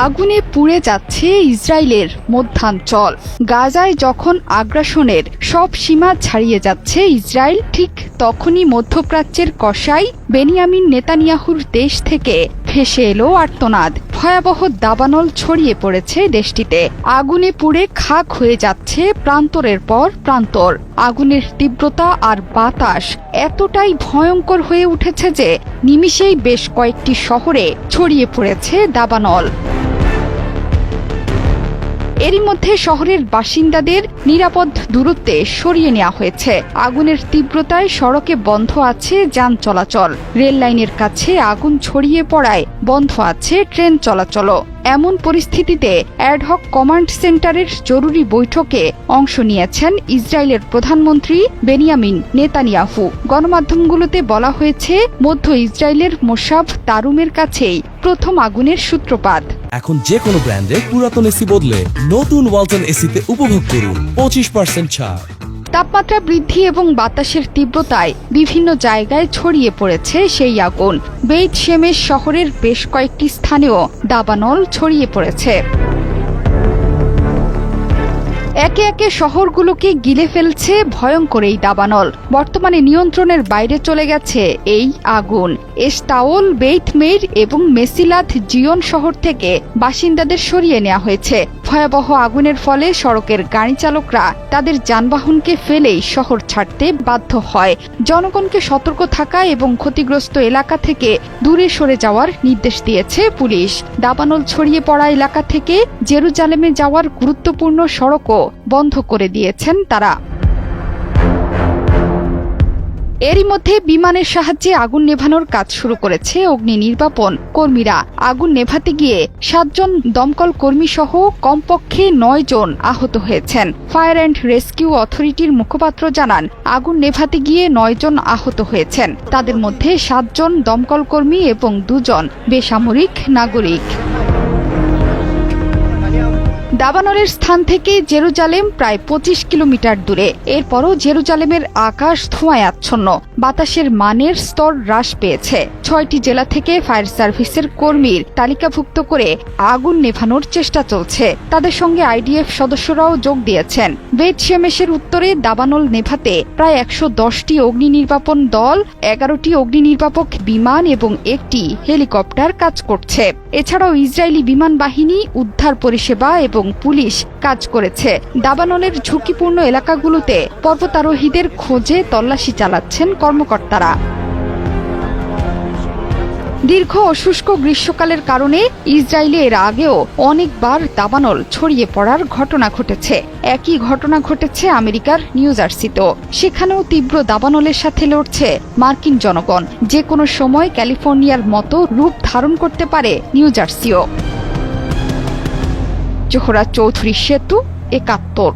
আগুনে পুড়ে যাচ্ছে ইসরায়েলের মধ্যাঞ্চল। গাজায় যখন আগ্রাসনের সব সীমা ছাড়িয়ে যাচ্ছে ইসরায়েল, ঠিক তখনই মধ্যপ্রাচ্যের কসাই বেনিয়ামিন নেতানিয়াহুর দেশ থেকে ভেসে এলো আর্তনাদ। ভয়াবহ দাবানল ছড়িয়ে পড়েছে দেশটিতে। আগুনে পুড়ে খাক হয়ে যাচ্ছে প্রান্তরের পর প্রান্তর। আগুনের তীব্রতা আর বাতাস এতটাই ভয়ঙ্কর হয়ে উঠেছে যে নিমিষেই বেশ কয়েকটি শহরে ছড়িয়ে পড়েছে দাবানল। এরই মধ্যে শহরের বাসিন্দাদের নিরাপদ দূরত্বে সরিয়ে নেওয়া হয়েছে। আগুনের তীব্রতায় সড়কে বন্ধ আছে যান চলাচল। রেল লাইনের কাছে আগুন ছড়িয়ে পড়ায় বন্ধ আছে ট্রেন চলাচলও। এমন পরিস্থিতিতে অ্যাডহক কমান্ড সেন্টারের জরুরি বৈঠকে অংশ নিয়েছেন ইসরায়েলের প্রধানমন্ত্রী বেনিয়ামিন নেতানিয়াহু। গণমাধ্যমগুলোতে বলা হয়েছে, মধ্য ইসরায়েলের মোসাব তারুমের কাছেই প্রথম আগুনের সূত্রপাত। এখন যে কোনো ব্র্যান্ডের পুরাতন এসি বদলে নতুন ওয়ালটন এসিতে উপভোগ করুন 25% ছাড়। তাপমাত্রা বৃদ্ধি এবং বাতাসের তীব্রতায় বিভিন্ন জায়গায় ছড়িয়ে পড়েছে সেই আগুন। বেইত শেমেশ শহরের বেশ কয়েকটি স্থানেও দাবানল ছড়িয়ে পড়েছে। একে একে শহরগুলোকে গিলে ফেলছে ভয়ঙ্কর এই দাবানল। বর্তমানে নিয়ন্ত্রণের বাইরে চলে গেছে এই আগুন। এশতাওল, বেইত মেইর এবং মেসিলাথ জিয়ন শহর থেকে বাসিন্দাদের সরিয়ে নেওয়া হয়েছে। ভয়াবহ আগুনের ফলে সড়কের গাড়ি চালকরা তাদের যানবাহনকে ফেলেই শহর ছাড়তে বাধ্য হয়। জনগণকে সতর্ক থাকা এবং ক্ষতিগ্রস্ত এলাকা থেকে দূরে সরে যাওয়ার নির্দেশ দিয়েছে পুলিশ। দাবানল ছড়িয়ে পড়া এলাকা থেকে জেরুজালেমে যাওয়ার গুরুত্বপূর্ণ সড়কও বন্ধ করে দিয়েছেন তারা। এরই মধ্যে বিমানের সাহায্যে আগুন নেভানোর কাজ শুরু করেছে অগ্নি নির্বাপন কর্মীরা। আগুন নেভাতে গিয়ে 7 জন দমকল কর্মী সহ কমপক্ষে 9 জন আহত হয়েছেন। ফায়ার অ্যান্ড রেস্কিউ অথরিটির মুখপাত্র জানান, আগুন নেভাতে গিয়ে 9 জন আহত হয়েছেন। তাদের মধ্যে 7 জন দমকল কর্মী এবং 2 জন বেসামরিক নাগরিক। দাবানলের স্থান থেকে জেরুজালেম প্রায় 25 কিলোমিটার দূরে। এরপরও জেরুজালেমের আকাশ ধোঁয়ায় আচ্ছন্ন। বাতাসের মানের স্তর হ্রাস পেয়েছে। 6টি জেলা থেকে ফায়ার সার্ভিসের কর্মীর তালিকাভুক্ত করে আগুন নেভানোর চেষ্টা চলছে। তাদের সঙ্গে আইডিএফ সদস্যরাও যোগ দিয়েছেন। বেইত শেমেশের উত্তরে দাবানল নেভাতে প্রায় 110টি অগ্নি নির্বাপন দল, 11টি অগ্নি নির্বাপক বিমান এবং 1টি হেলিকপ্টার কাজ করছে। এছাড়াও ইসরায়েলি বিমান বাহিনী, উদ্ধার পরিষেবা এবং পুলিশ কাজ করেছে। দাবানলের ঝুঁকিপূর্ণ এলাকাগুলোতে পর্বতারোহীদের খোঁজে তল্লাশি চালাচ্ছেন কর্মকর্তারা। দীর্ঘ অশুষ্ক গ্রীষ্মকালের কারণে ইসরায়েলে এর আগেও অনেকবার দাবানল ছড়িয়ে পড়ার ঘটনা ঘটেছে। একই ঘটনা ঘটেছে আমেরিকার নিউ জার্সিতেও। সেখানেও তীব্র দাবানলের সাথে লড়ছে মার্কিন জনগণ। যে কোনো সময় ক্যালিফোর্নিয়ার মতো রূপ ধারণ করতে পারে নিউ জার্সিও। জোহরা চৌধুরী, সেতু 71।